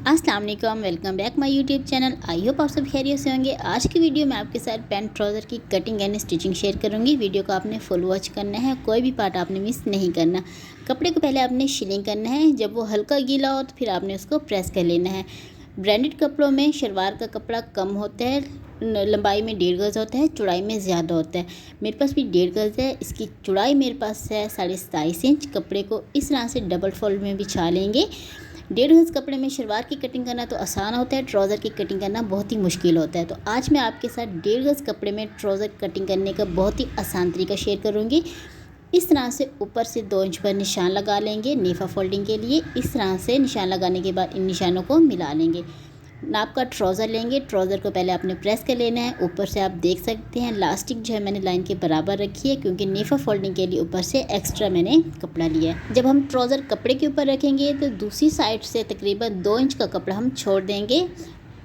अस्सलाम वालेकुम, welcome back my YouTube channel. I hope आप सब खैरियत से होंगे। आज की वीडियो में आपके साथ पैंट ट्राउज़र की कटिंग एंड स्टिचिंग शेयर करूंगी। वीडियो को आपने फुल वॉच करना है, कोई भी पार्ट आपने मिस नहीं करना। कपड़े को पहले आपने शिलिंग करना है, जब वो हल्का गीला हो तो फिर आपने उसको प्रेस कर लेना है। ब्रांडेड कपड़ों में शलवार का कपड़ा कम होता है, लंबाई में 1.5 गज़ होता है, चौड़ाई में ज़्यादा होता है। मेरे पास भी 1.5 गज़ है, इसकी चौड़ाई मेरे पास है 27.5 इंच। कपड़े को इस तरह से डबल फोल्ड में बिछा लेंगे। 1.5 गज़ कपड़े में शलवार की कटिंग करना तो आसान होता है, ट्राउज़र की कटिंग करना बहुत ही मुश्किल होता है। तो आज मैं आपके साथ 1.5 गज़ कपड़े में ट्राउज़र कटिंग करने का बहुत ही आसान तरीका शेयर करूँगी। इस तरह से ऊपर से 2 इंच पर निशान लगा लेंगे नेफा फोल्डिंग के लिए। इस तरह से निशान लगाने के बाद इन निशानों को मिला लेंगे। नाप का ट्राउज़र लेंगे, ट्राउज़र को पहले आपने प्रेस कर लेना है। ऊपर से आप देख सकते हैं लास्टिक जो है मैंने लाइन के बराबर रखी है, क्योंकि नेफा फोल्डिंग के लिए ऊपर से एक्स्ट्रा मैंने कपड़ा लिया है। जब हम ट्राउज़र कपड़े के ऊपर रखेंगे तो दूसरी साइड से तकरीबन 2 इंच का कपड़ा हम छोड़ देंगे।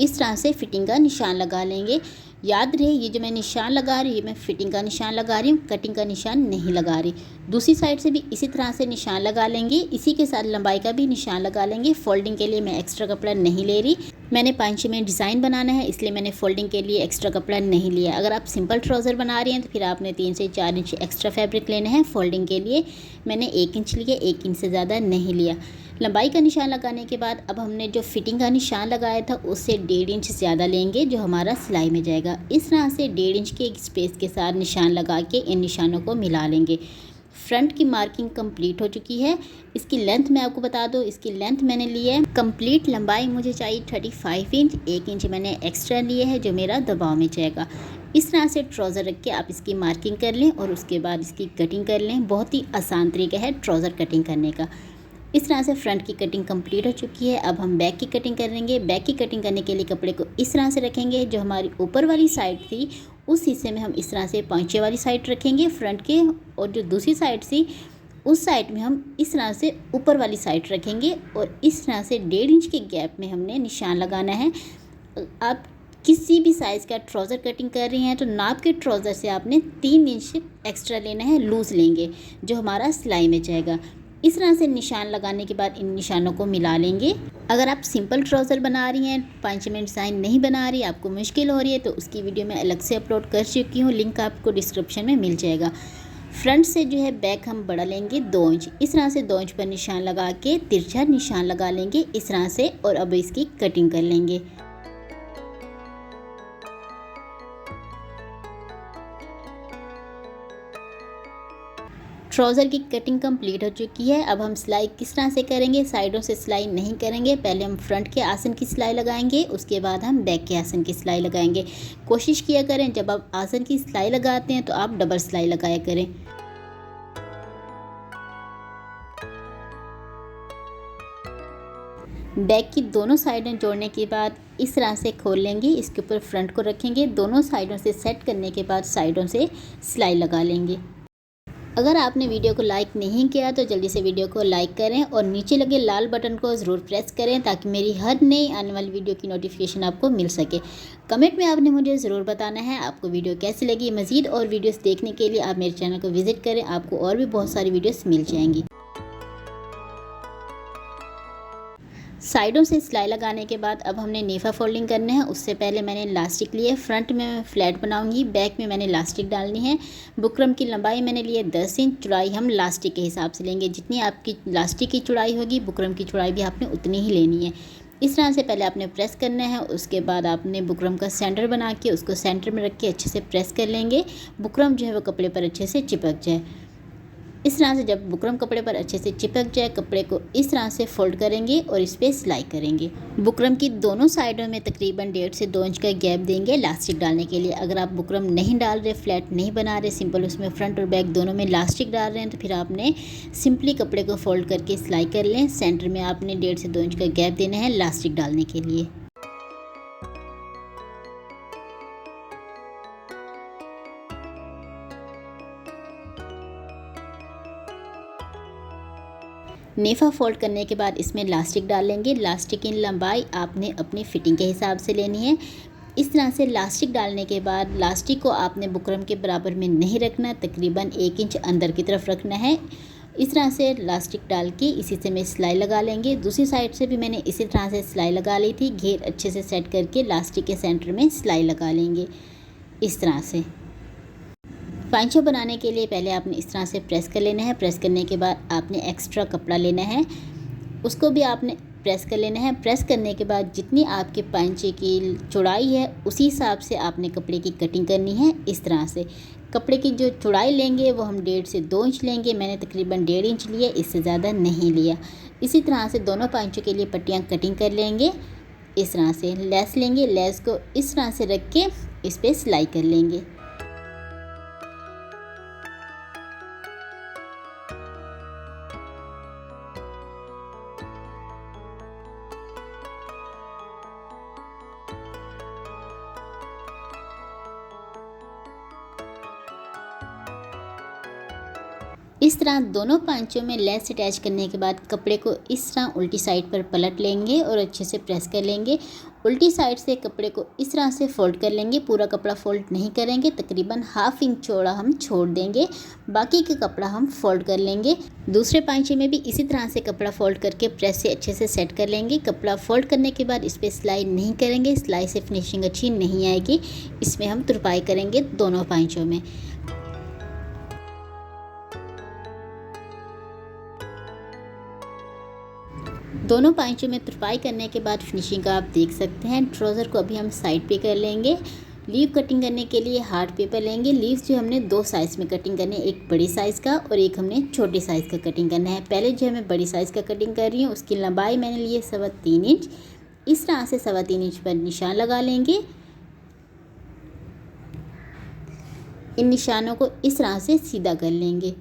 इस तरह से फिटिंग का निशान लगा लेंगे। याद रहे, ये जो मैं निशान लगा रही हूँ, मैं फिटिंग का निशान लगा रही हूँ, कटिंग का निशान नहीं लगा रही। दूसरी साइड से भी इसी तरह से निशान लगा लेंगे। इसी के साथ लंबाई का भी निशान लगा लेंगे। फोल्डिंग के लिए मैं एक्स्ट्रा कपड़ा नहीं ले रही, मैंने 5 में डिज़ाइन बनाना है, इसलिए मैंने फोल्डिंग के लिए एक्स्ट्रा कपड़ा नहीं लिया। अगर आप सिंपल ट्राउज़र बना रही हैं तो फिर आपने 3 से 4 इंच एक्स्ट्रा फैब्रिक लेना है। फोल्डिंग के लिए मैंने 1 इंच लिया, 1 इंच से ज़्यादा नहीं लिया। लंबाई का निशान लगाने के बाद अब हमने जो फिटिंग का निशान लगाया था उससे 1.5 इंच ज़्यादा लेंगे, जो हमारा सिलाई में जाएगा। इस तरह से 1.5 इंच के स्पेस के साथ निशान लगा के इन निशानों को मिला लेंगे। फ्रंट की मार्किंग कंप्लीट हो चुकी है। इसकी लेंथ मैं आपको बता दूं, इसकी लेंथ मैंने ली है कंप्लीट लंबाई मुझे चाहिए 35 इंच। 1 इंच मैंने एक्स्ट्रा लिए है जो मेरा दबाव में जाएगा। इस तरह से ट्राउज़र रख के आप इसकी मार्किंग कर लें और उसके बाद इसकी कटिंग कर लें। बहुत ही आसान तरीका है ट्राउज़र कटिंग करने का। इस तरह से फ्रंट की कटिंग कंप्लीट हो चुकी है। अब हम बैक की कटिंग करेंगे। बैक की कटिंग करने के लिए कपड़े को इस तरह से रखेंगे, जो हमारी ऊपर वाली साइड थी उस हिस्से में हम इस तरह से पोंचे वाली साइड रखेंगे फ्रंट के, और जो दूसरी साइड थी उस साइड में हम इस तरह से ऊपर वाली साइड रखेंगे। और इस तरह से 1.5 इंच के गैप में हमने निशान लगाना है। आप किसी भी साइज़ का ट्राउज़र कटिंग कर रही हैं तो नाप के ट्राउज़र से आपने 3 इंच एक्स्ट्रा लेना है, लूज़ लेंगे, जो हमारा सिलाई में जाएगा। इस तरह से निशान लगाने के बाद इन निशानों को मिला लेंगे। अगर आप सिंपल ट्राउज़र बना रही हैं, 5 में डिज़ाइन नहीं बना रही, आपको मुश्किल हो रही है, तो उसकी वीडियो मैं अलग से अपलोड कर चुकी हूँ, लिंक आपको डिस्क्रिप्शन में मिल जाएगा। फ्रंट से जो है बैक हम बढ़ा लेंगे 2 इंच। इस तरह से 2 इंच पर निशान लगा के तिरछा निशान लगा लेंगे इस तरह से, और अब इसकी कटिंग कर लेंगे। ट्राउज़र की कटिंग कंप्लीट हो चुकी है। अब हम सिलाई किस तरह से करेंगे, साइडों से सिलाई नहीं करेंगे। पहले हम फ्रंट के आसन की सिलाई लगाएंगे, उसके बाद हम बैक के आसन की सिलाई लगाएंगे। कोशिश किया करें जब आप आसन की सिलाई लगाते हैं तो आप डबल सिलाई लगाया करें। बैक की दोनों साइडें जोड़ने के बाद इस तरह से खोल लेंगे, इसके ऊपर फ्रंट को रखेंगे, दोनों साइडों से सेट करने के बाद साइडों से सिलाई लगा लेंगे। अगर आपने वीडियो को लाइक नहीं किया तो जल्दी से वीडियो को लाइक करें और नीचे लगे लाल बटन को ज़रूर प्रेस करें, ताकि मेरी हर नई आने वाली वीडियो की नोटिफिकेशन आपको मिल सके। कमेंट में आपने मुझे ज़रूर बताना है आपको वीडियो कैसी लगी। मज़ीद और वीडियोस देखने के लिए आप मेरे चैनल को विज़िट करें, आपको और भी बहुत सारी वीडियोस मिल जाएंगी। साइडों से सिलाई लगाने के बाद अब हमने नेफा फोल्डिंग करना है। उससे पहले मैंने इलास्टिक लिए, फ्रंट में मैं फ्लैट बनाऊंगी, बैक में मैंने इलास्टिक डालनी है। बुकरम की लंबाई मैंने ली है 10 इंच, चौड़ाई हम इलास्टिक के हिसाब से लेंगे। जितनी आपकी इलास्टिक की चौड़ाई होगी बुकरम की चौड़ाई भी आपने उतनी ही लेनी है। इस तरह से पहले आपने प्रेस करना है, उसके बाद आपने बुकरम का सेंटर बना के उसको सेंटर में रख के अच्छे से प्रेस कर लेंगे। बुकरम जो है वो कपड़े पर अच्छे से चिपक जाए। इस तरह से जब बुकरम कपड़े पर अच्छे से चिपक जाए, कपड़े को इस तरह से फोल्ड करेंगे और इस पर सिलाई करेंगे। बुकरम की दोनों साइडों में तकरीबन 1.5 से 2 इंच का गैप देंगे इलास्टिक डालने के लिए। अगर आप बुकरम नहीं डाल रहे, फ्लैट नहीं बना रहे, सिंपल उसमें फ्रंट और बैक दोनों में इलास्टिक डाल रहे हैं, तो फिर आपने सिंपली कपड़े को फोल्ड करके सिलाई कर लें। सेंटर में आपने 1.5 से 2 इंच का गैप देना है इलास्टिक डालने के लिए। नेफा फोल्ड करने के बाद इसमें इलास्टिक डालेंगे। इलास्टिक की लंबाई आपने अपनी फिटिंग के हिसाब से लेनी है। इस तरह से इलास्टिक डालने के बाद इलास्टिक को आपने बुकरम के बराबर में नहीं रखना, तकरीबन 1 इंच अंदर की तरफ रखना है। इस तरह से इलास्टिक डाल के इसी से मैं सिलाई लगा लेंगे। दूसरी साइड से भी मैंने इसी तरह से सिलाई लगा ली थी। घेर अच्छे से सेट करके इलास्टिक के सेंटर में सिलाई लगा लेंगे इस तरह से। पांचों बनाने के लिए पहले आपने इस तरह से प्रेस कर लेना है। प्रेस करने के बाद आपने एक्स्ट्रा कपड़ा लेना है, उसको भी आपने प्रेस कर लेना है। प्रेस करने के बाद जितनी आपके पांचे की चौड़ाई है उसी हिसाब से आपने कपड़े की कटिंग करनी है। इस तरह से कपड़े की जो चौड़ाई लेंगे वो हम 1.5 से 2 इंच लेंगे। मैंने तकरीबन 1.5 इंच लिया, इससे ज़्यादा नहीं लिया। इसी तरह से दोनों पांचों के लिए पट्टियाँ कटिंग कर लेंगे। इस तरह से लेस लेंगे, लेस को इस तरह से रख के इस पर सिलाई कर लेंगे। इस तरह दोनों पांचों में लेस अटैच करने के बाद कपड़े को इस तरह उल्टी साइड पर पलट लेंगे और अच्छे से प्रेस कर लेंगे। उल्टी साइड से कपड़े को इस तरह से फोल्ड कर लेंगे। पूरा कपड़ा फोल्ड नहीं करेंगे, तकरीबन 1/2 इंच चौड़ा हम छोड़ देंगे, बाकी का कपड़ा हम फोल्ड कर लेंगे। दूसरे पांचे में भी इसी तरह से कपड़ा फोल्ड करके प्रेस से अच्छे से सेट कर लेंगे। कपड़ा फोल्ड करने के बाद इस पर सिलाई नहीं करेंगे, सिलाई से फिनिशिंग अच्छी नहीं आएगी। इसमें हम तुरपाई करेंगे दोनों पांचों में। दोनों पांचों में तुरपाई करने के बाद फिनिशिंग का आप देख सकते हैं। ट्राउज़र को अभी हम साइड पे कर लेंगे। लीव कटिंग करने के लिए हार्ड पेपर लेंगे। लीव्स जो हमने 2 साइज़ में कटिंग करनी है, एक बड़ी साइज़ का और एक हमने छोटे साइज़ का कटिंग करना है। पहले जो मैं बड़ी साइज़ का कटिंग कर रही हूँ उसकी लंबाई मैंने ली है 3.25 इंच। इस तरह से 3.25 इंच पर निशान लगा लेंगे। इन निशानों को इस तरह से सीधा कर लेंगे।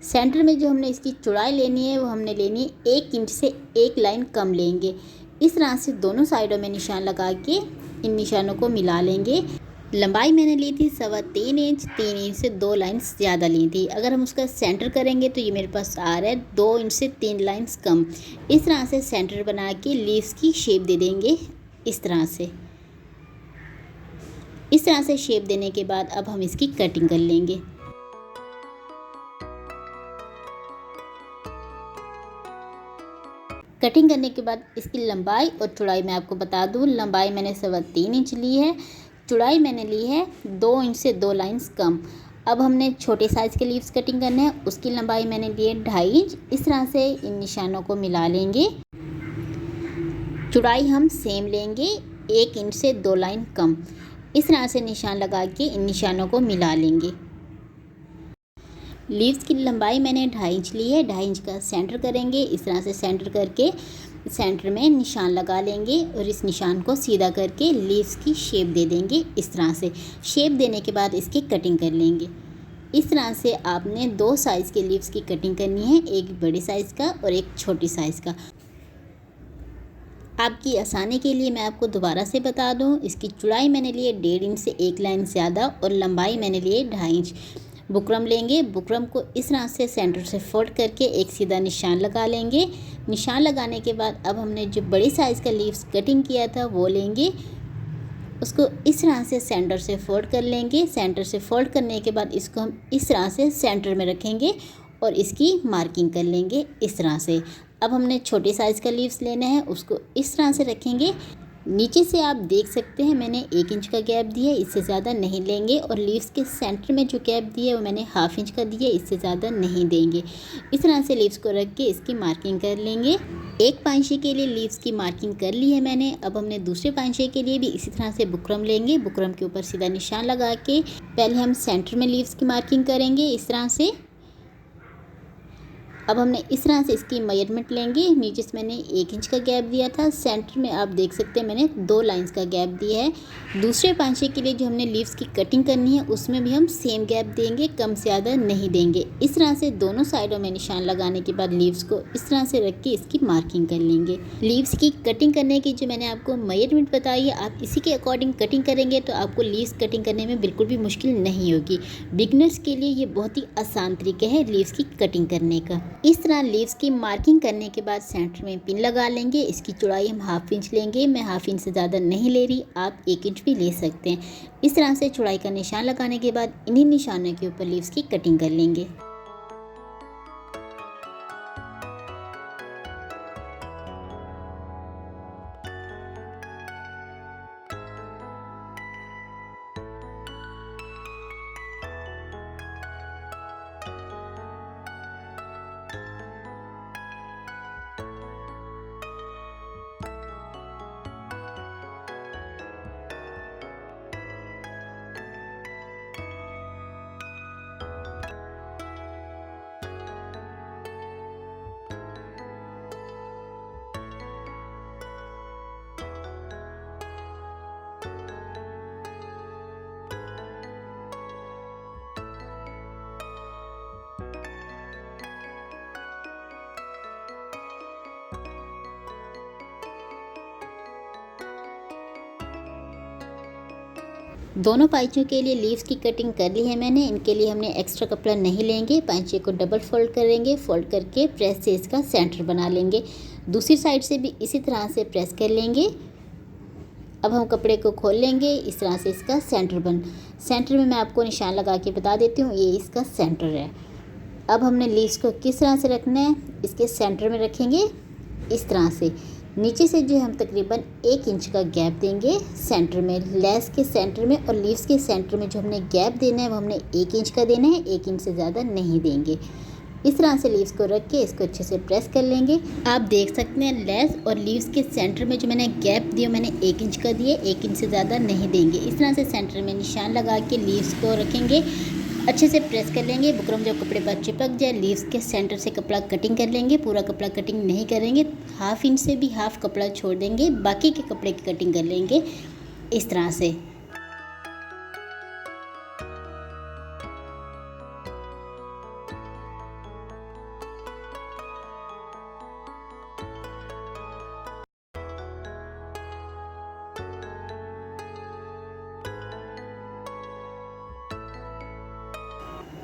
सेंटर में जो हमने इसकी चौड़ाई लेनी है वो हमने लेनी है 1 इंच से 1 लाइन कम लेंगे। इस तरह से दोनों साइडों में निशान लगा के इन निशानों को मिला लेंगे। लंबाई मैंने ली थी 3.25 इंच, 3 इंच से 2 लाइन्स ज़्यादा ली थी। अगर हम उसका सेंटर करेंगे तो ये मेरे पास आ रहा है 2 इंच से 3 लाइन्स कम। इस तरह से सेंटर बना के लीव्स की शेप दे देंगे इस तरह से। इस तरह से शेप देने के बाद अब हम इसकी कटिंग कर लेंगे। कटिंग करने के बाद इसकी लंबाई और चौड़ाई मैं आपको बता दूं। लंबाई मैंने 3.25 इंच ली है, चौड़ाई मैंने ली है 2 इंच से 2 लाइन्स कम। अब हमने छोटे साइज़ के लीव्स कटिंग करने हैं, उसकी लंबाई मैंने ली है 2.5 इंच। इस तरह से इन निशानों को मिला लेंगे। चौड़ाई हम सेम लेंगे, 1 इंच से 2 लाइन कम। इस तरह से निशान लगा के इन निशानों को मिला लेंगे। लीव्स की लंबाई मैंने 2.5 इंच ली है, 2.5 इंच का सेंटर करेंगे। इस तरह से सेंटर करके सेंटर में निशान लगा लेंगे और इस निशान को सीधा करके लीव्स की शेप दे देंगे। इस तरह से शेप देने के बाद इसकी कटिंग कर लेंगे। इस तरह से आपने 2 साइज़ के लीव्स की कटिंग करनी है, एक बड़ी साइज़ का और एक छोटी साइज़ का। आपकी आसानी के लिए मैं आपको दोबारा से बता दूं, इसकी चौड़ाई मैंने ली है 1.5 इंच से 1 लाइन ज़्यादा और लंबाई मैंने ली है 2.5 इंच। बुकरम लेंगे, बुकरम को इस तरह से सेंटर से फोल्ड करके एक सीधा निशान लगा लेंगे। निशान लगाने के बाद अब हमने जो बड़ी साइज़ का लीव्स कटिंग किया था वो लेंगे, उसको इस तरह से सेंटर से फोल्ड कर लेंगे। सेंटर से फोल्ड करने के बाद इसको हम इस तरह से सेंटर में रखेंगे और इसकी मार्किंग कर लेंगे इस तरह से। अब हमने छोटे साइज़ का लीव्स लेना है, उसको इस तरह से रखेंगे। नीचे से आप देख सकते हैं मैंने 1 इंच का गैप दिया है, इससे ज़्यादा नहीं लेंगे। और लीव्स के सेंटर में जो गैप दिया है वो मैंने 1/2 इंच का दिया है, इससे ज़्यादा नहीं देंगे। इस तरह से लीव्स को रख के इसकी मार्किंग कर लेंगे। एक पांचे के लिए लीव्स की मार्किंग कर ली है मैंने। अब हमने दूसरे पांचे के लिए भी इसी तरह से बुकरम लेंगे। बुकरम के ऊपर सीधा निशान लगा के पहले हम सेंटर में लीव्स की मार्किंग करेंगे इस तरह से। अब हमने इस तरह से इसकी मेजरमेंट लेंगे। नीचे से मैंने 1 इंच का गैप दिया था, सेंटर में आप देख सकते हैं मैंने 2 लाइंस का गैप दिया है। दूसरे पांचे के लिए जो हमने लीव्स की कटिंग करनी है उसमें भी हम सेम गैप देंगे, कम से ज़्यादा नहीं देंगे। इस तरह से दोनों साइडों में निशान लगाने के बाद लीव्स को इस तरह से रख के इसकी मार्किंग कर लेंगे। लीव्स की कटिंग करने की जो मैंने आपको मेजरमेंट बताई है, आप इसी के अकॉर्डिंग कटिंग करेंगे तो आपको लीव्स कटिंग करने में बिल्कुल भी मुश्किल नहीं होगी। बिगनर्स के लिए ये बहुत ही आसान तरीका है लीव्स की कटिंग करने का। इस तरह लीव्स की मार्किंग करने के बाद सेंटर में पिन लगा लेंगे। इसकी चौड़ाई हम 1/2 इंच लेंगे, मैं 1/2 इंच से ज़्यादा नहीं ले रही, आप 1 इंच भी ले सकते हैं। इस तरह से चौड़ाई का निशान लगाने के बाद इन्हीं निशानों के ऊपर लीव्स की कटिंग कर लेंगे। दोनों पाइचों के लिए लीव्स की कटिंग कर ली है मैंने। इनके लिए हमने एक्स्ट्रा कपड़ा नहीं लेंगे, पाइचे को डबल फोल्ड करेंगे, फोल्ड करके प्रेस से इसका सेंटर बना लेंगे। दूसरी साइड से भी इसी तरह से प्रेस कर लेंगे। अब हम कपड़े को खोल लेंगे, इस तरह से इसका सेंटर में मैं आपको निशान लगा के बता देती हूँ, ये इसका सेंटर है। अब हमने लीव्स को किस तरह से रखना है, इसके सेंटर में रखेंगे इस तरह से। नीचे से जो हम तकरीबन 1 इंच का गैप देंगे सेंटर में, लेस के सेंटर में और लीव्स के सेंटर में जो हमने गैप देना है वो हमने 1 इंच का देना है, 1 इंच से ज़्यादा नहीं देंगे। इस तरह से लीव्स को रख के इसको अच्छे से प्रेस कर लेंगे। आप देख सकते हैं लेस और लीव्स के सेंटर में जो मैंने गैप दिया मैंने 1 इंच का दिया, 1 इंच से ज़्यादा नहीं देंगे। इस तरह से सेंटर में निशान लगा के लीव्स को रखेंगे, अच्छे से प्रेस कर लेंगे। बुकरम जब कपड़े पर चिपक जाए लीव्स के सेंटर से कपड़ा कटिंग कर लेंगे। पूरा कपड़ा कटिंग नहीं करेंगे, 1/2 इंच से भी हाफ कपड़ा छोड़ देंगे, बाकी के कपड़े की कटिंग कर लेंगे इस तरह से।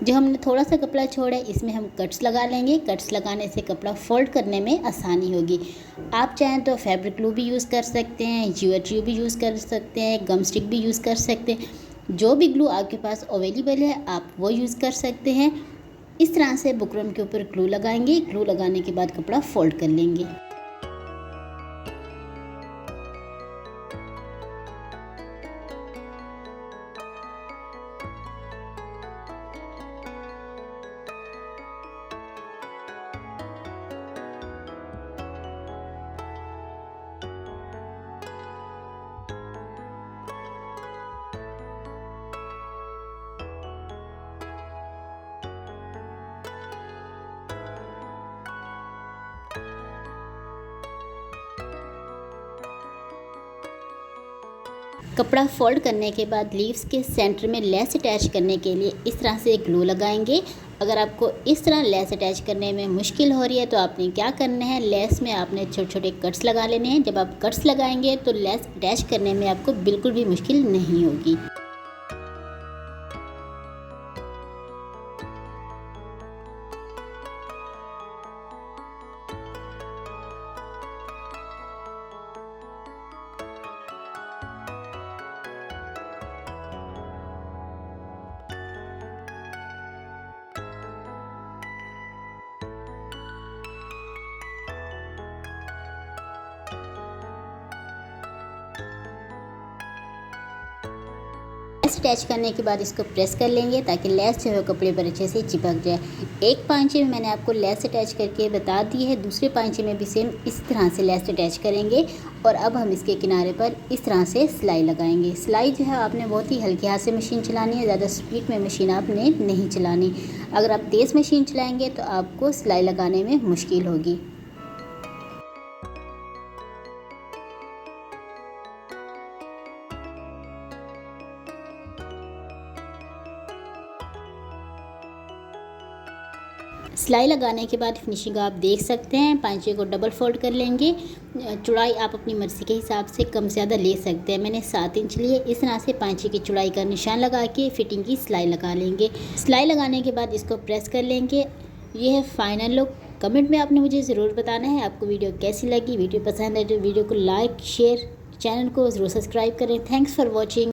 जो हमने थोड़ा सा कपड़ा छोड़ा है इसमें हम कट्स लगा लेंगे। कट्स लगाने से कपड़ा फोल्ड करने में आसानी होगी। आप चाहें तो फैब्रिक ग्लू भी यूज़ कर सकते हैं, ज्यूएट्री भी यूज़ कर सकते हैं, गम स्टिक भी यूज़ कर सकते हैं। जो भी ग्लू आपके पास अवेलेबल है आप वो यूज़ कर सकते हैं। इस तरह से बुकरम के ऊपर ग्लू लगाएंगे। ग्लू लगाने के बाद कपड़ा फोल्ड कर लेंगे। कपड़ा फोल्ड करने के बाद लीव्स के सेंटर में लेस अटैच करने के लिए इस तरह से ग्लू लगाएंगे। अगर आपको इस तरह लेस अटैच करने में मुश्किल हो रही है तो आपने क्या करना है, लेस में आपने छोटे छोटे कट्स लगा लेने हैं। जब आप कट्स लगाएंगे तो लेस अटैच करने में आपको बिल्कुल भी मुश्किल नहीं होगी। लेस अटैच करने के बाद इसको प्रेस कर लेंगे ताकि लेस जो है कपड़े पर अच्छे से चिपक जाए। एक पांचे में मैंने आपको लेस अटैच करके बता दी है, दूसरे पांचे में भी सेम इस तरह से लेस अटैच करेंगे। और अब हम इसके किनारे पर इस तरह से सिलाई लगाएंगे। सिलाई जो है आपने बहुत ही हल्के हाथ से मशीन चलानी है, ज़्यादा स्पीड में मशीन आपने नहीं चलानी। अगर आप तेज़ मशीन चलाएँगे तो आपको सिलाई लगाने में मुश्किल होगी। सिलाई लगाने के बाद फिनिशिंग आप देख सकते हैं। पांचे को डबल फोल्ड कर लेंगे। चौड़ाई आप अपनी मर्ज़ी के हिसाब से कम से ज़्यादा ले सकते हैं। मैंने 7 इंच लिए। इस तरह से पांचे की चौड़ाई का निशान लगा के फिटिंग की सिलाई लगा लेंगे। सिलाई लगाने के बाद इसको प्रेस कर लेंगे। ये है फाइनल लुक। कमेंट में आपने मुझे ज़रूर बताना है आपको वीडियो कैसी लगी। वीडियो पसंद है तो वीडियो को लाइक शेयर, चैनल को ज़रूर सब्सक्राइब करें। Thanks for watching.